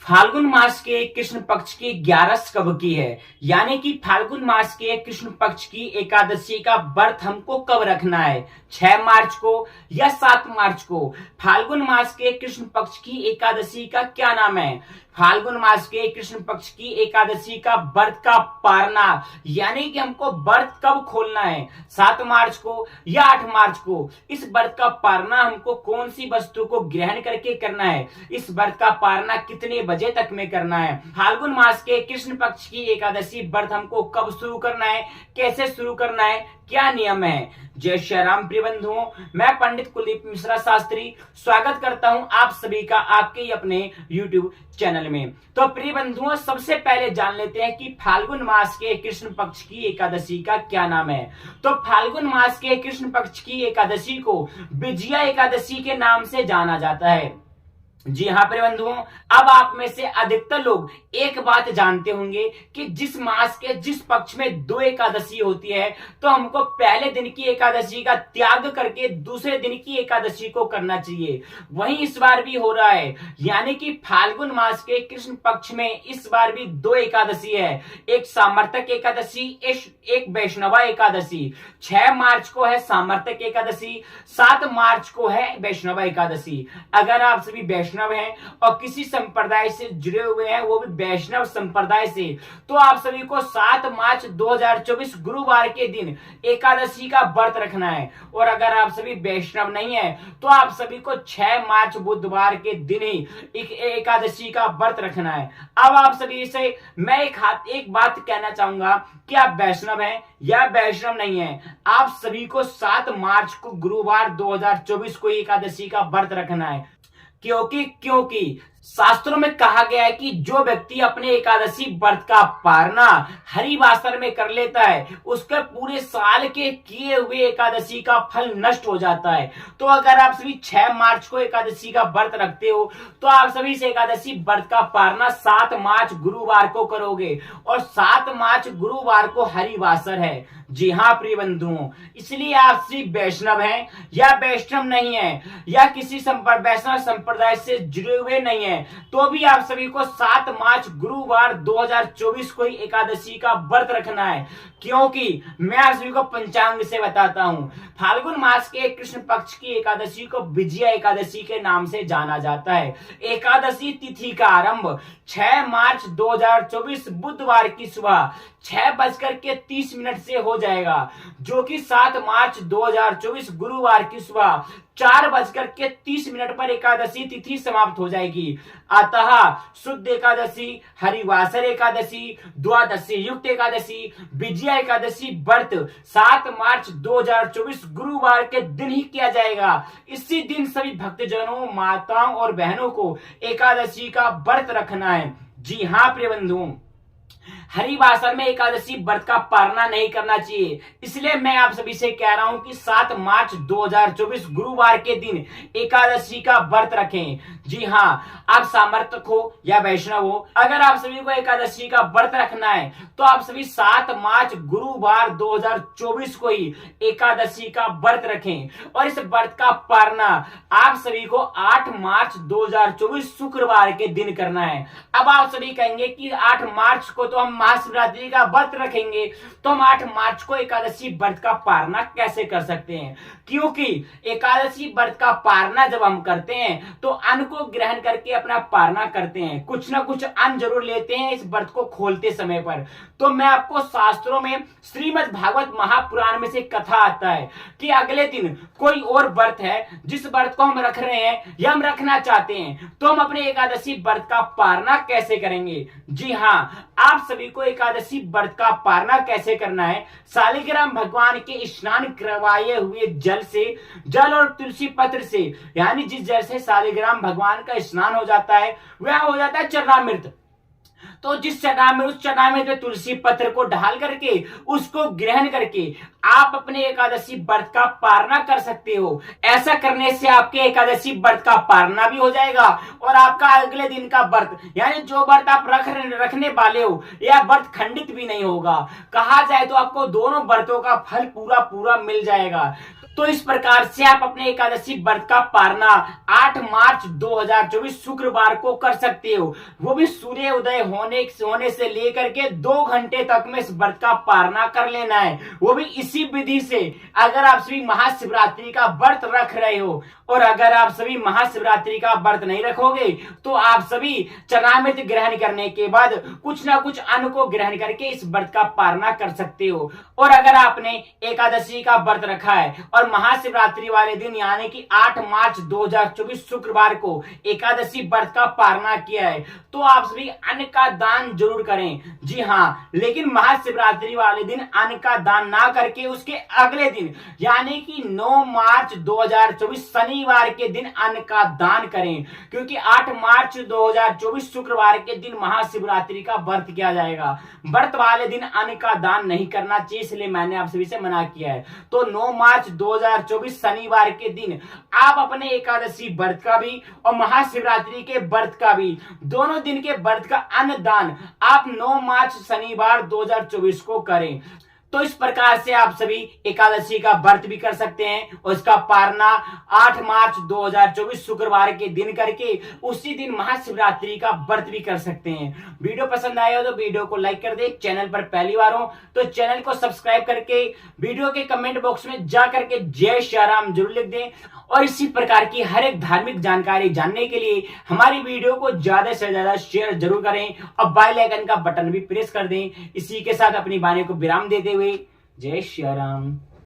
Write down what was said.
फाल्गुन मास के कृष्ण पक्ष की 11 कब की है। यानी कि फाल्गुन मास के कृष्ण पक्ष की एकादशी का व्रत हमको कब रखना है, 6 मार्च को या 7 मार्च को। फाल्गुन मास के कृष्ण पक्ष की एकादशी का क्या नाम है। फाल्गुन मास के कृष्ण पक्ष की एकादशी का व्रत का पारना, यानी कि हमको व्रत कब खोलना है, 7 मार्च को या 8 मार्च को। इस व्रत का पारना हमको कौन सी वस्तु को ग्रहण करके करना है, इस व्रत का पारना कितने बजे तक में करना है। फाल्गुन मास के कृष्ण पक्ष की एकादशी व्रत हमको कब शुरू करना है, कैसे शुरू करना है, क्या नियम है। जय श्री राम प्रिय बंधुओं, मैं पंडित कुलदीप मिश्रा शास्त्री स्वागत करता हूं आप सभी का आपके ही अपने YouTube चैनल में। तो प्रिय बंधुओं, सबसे पहले जान लेते हैं कि फाल्गुन मास के कृष्ण पक्ष की एकादशी का क्या नाम है। तो फाल्गुन मास के कृष्ण पक्ष की एकादशी को विजया एकादशी के नाम से जाना जाता है। जी हाँ प्रिय बंधुओं, अब आप में से अधिकतर लोग एक बात जानते होंगे कि जिस मास के जिस पक्ष में 2 एकादशी होती है तो हमको पहले दिन की एकादशी का त्याग करके दूसरे दिन की एकादशी को करना चाहिए। वही इस बार भी हो रहा है, यानी कि फाल्गुन मास के कृष्ण पक्ष में इस बार भी 2 एकादशी है, एक सामर्थक एकादशी, एक वैष्णवा एकादशी। 6 मार्च को है सामर्थक एकादशी, 7 मार्च को है वैष्णवा एकादशी। अगर आप सभी वैष्णव हैं और किसी संप्रदाय से जुड़े हुए हैं, वो भी वैष्णव संप्रदाय से, तो आप सभी को 7 मार्च 2024 गुरुवार के दिन एकादशी का व्रत रखना है। और अगर आप सभी वैष्णव नहीं है तो आप सभी को 6 मार्च बुधवार के दिन ही एकादशी का व्रत रखना है। अब आप सभी से मैं एक बात कहना चाहूंगा कि आप वैष्णव हैं या वैष्णव नहीं है, आप सभी को 7 मार्च को गुरुवार 2024 को एकादशी का व्रत रखना है। क्योंकि शास्त्रों में कहा गया है कि जो व्यक्ति अपने एकादशी व्रत का पारना हरिवासर में कर लेता है उसके पूरे साल के किए हुए एकादशी का फल नष्ट हो जाता है। तो अगर आप सभी 6 मार्च को एकादशी का व्रत रखते हो तो आप सभी से एकादशी व्रत का पारना 7 मार्च गुरुवार को करोगे, और 7 मार्च गुरुवार को हरिवासर है। जी हाँ प्रिय बंधुओं, इसलिए आप सभी वैष्णव हैं या वैष्णव नहीं है या किसी वैष्णव संप्रदाय से जुड़े हुए नहीं है, तो भी आप सभी को 7 मार्च गुरुवार 2024 को ही एकादशी का व्रत रखना है। क्योंकि मैं आप सभी को पंचांग से बताता हूं, फाल्गुन मास के कृष्ण पक्ष की एकादशी को विजया एकादशी के नाम से जाना जाता है। एकादशी तिथि का आरंभ 6 मार्च 2024 बुधवार की सुबह 6:30 से हो जाएगा, जो कि 7 मार्च 2024 गुरुवार की सुबह 4:30 पर एकादशी तिथि समाप्त हो जाएगी। अतः शुद्ध एकादशी, हरिवासर एकादशी, द्वादशी युक्त एकादशी, विजया एकादशी व्रत 7 मार्च 2024 गुरुवार के दिन ही किया जाएगा। इसी दिन सभी भक्तजनों, माताओं और बहनों को एकादशी का व्रत रखना है। जी हाँ प्रिय बंधुओं, हरिवासर में एकादशी व्रत का पालना नहीं करना चाहिए। इसलिए मैं आप सभी से कह रहा हूं कि 7 मार्च 2024 गुरुवार के दिन एकादशी का व्रत रखें। जी हाँ, आप सामर्थक हो या वैष्णव हो, अगर आप सभी को एकादशी का व्रत रखना है तो आप सभी 7 मार्च गुरुवार 2024 को ही एकादशी का व्रत रखें। और इस व्रत का पालना आप सभी को 8 मार्च 2024 शुक्रवार के दिन करना है। अब आप सभी कहेंगे कि 8 मार्च को तो हम महाशिवरात्रि का व्रत रखेंगे, तो हम 8 मार्च को एकादशी व्रत का पालना कैसे कर सकते हैं। क्योंकि एकादशी व्रत का पालना जब हम करते हैं तो अन्न को ग्रहण करके अपना पालना करते हैं, कुछ ना कुछ अन्न जरूर लेते हैं इस व्रत को खोलते समय पर। तो मैं आपको शास्त्रों में श्रीमद् भागवत महापुराण में से कथा आता है कि अगले दिन कोई और व्रत है जिस व्रत को हम रख रहे हैं या हम रखना चाहते हैं, तो हम अपने एकादशी व्रत का पालना कैसे करेंगे। जी हाँ, आप सभी को एकादशी व्रत का पालना कैसे करना है। शालिग्राम भगवान के स्नान करवाए हुए जल और तुलसी पत्र से, यानी जिस जल से शालिग्राम भगवान का स्नान हो जाता है वह हो जाता है चरणामृत। तो जिस उस चरणामृत में तुलसी पत्र को डाल करके उसको ग्रहण करके आप अपने एकादशी व्रत का पालना कर सकते हो। ऐसा करने से आपके एकादशी व्रत का पालना भी हो जाएगा और आपका अगले दिन का व्रत, यानी जो व्रत आप रखने वाले हो, यह व्रत खंडित भी नहीं होगा। कहा जाए तो आपको दोनों व्रतों का फल पूरा मिल जाएगा। तो इस प्रकार से आप अपने एकादशी व्रत का पारना 8 मार्च 2024 शुक्रवार को कर सकते हो। वो भी सूर्य उदय होने से लेकर के 2 घंटे तक में इस व्रत का पारना कर लेना है, वो भी इसी विधि से। अगर आप सभी महाशिवरात्रि का व्रत रख रहे हो और अगर आप सभी महाशिवरात्रि का व्रत नहीं रखोगे तो आप सभी चरणामृत ग्रहण करने के बाद कुछ ना कुछ अन्न को ग्रहण करके इस व्रत का पारना कर सकते हो। और अगर आपने एकादशी का व्रत रखा है और महाशिवरात्रि वाले दिन यानी कि 8 मार्च 2024 शुक्रवार को एकादशी व्रत का पारना किया है तो आप सभी अन्न का दान जरूर करें। जी हाँ, लेकिन महाशिवरात्रि वाले दिन अन्न का दान ना करके उसके अगले दिन यानी कि 9 मार्च 2024 शनिवार के दिन अन्न का दान करें, क्योंकि 8 मार्च 2024 शुक्रवार के दिन महाशिवरात्रि का व्रत किया जाएगा। व्रत वाले दिन अन्न का दान नहीं करना चाहिए, इसलिए मैंने आप सभी से मना किया है। तो 9 मार्च 2024 शनिवार के दिन आप अपने एकादशी व्रत का भी और महाशिवरात्रि के व्रत का भी, दोनों दिन के व्रत का अन्न दान आप 9 मार्च शनिवार 2024 को करें। तो इस प्रकार से आप सभी एकादशी का व्रत भी कर सकते हैं और इसका पारना 8 मार्च 2024 शुक्रवार के दिन करके उसी दिन महाशिवरात्रि का व्रत भी कर सकते हैं। वीडियो पसंद आया हो तो वीडियो को लाइक कर दे, चैनल पर पहली बार हो तो चैनल को सब्सक्राइब करके वीडियो के कमेंट बॉक्स में जा करके जय श्री राम जरूर लिख दें। और इसी प्रकार की हर एक धार्मिक जानकारी जानने के लिए हमारी वीडियो को ज्यादा से ज्यादा शेयर जरूर करें और बेल आइकन का बटन भी प्रेस कर दें। इसी के साथ अपनी वाणी को विराम देते हुए जय श्री राम।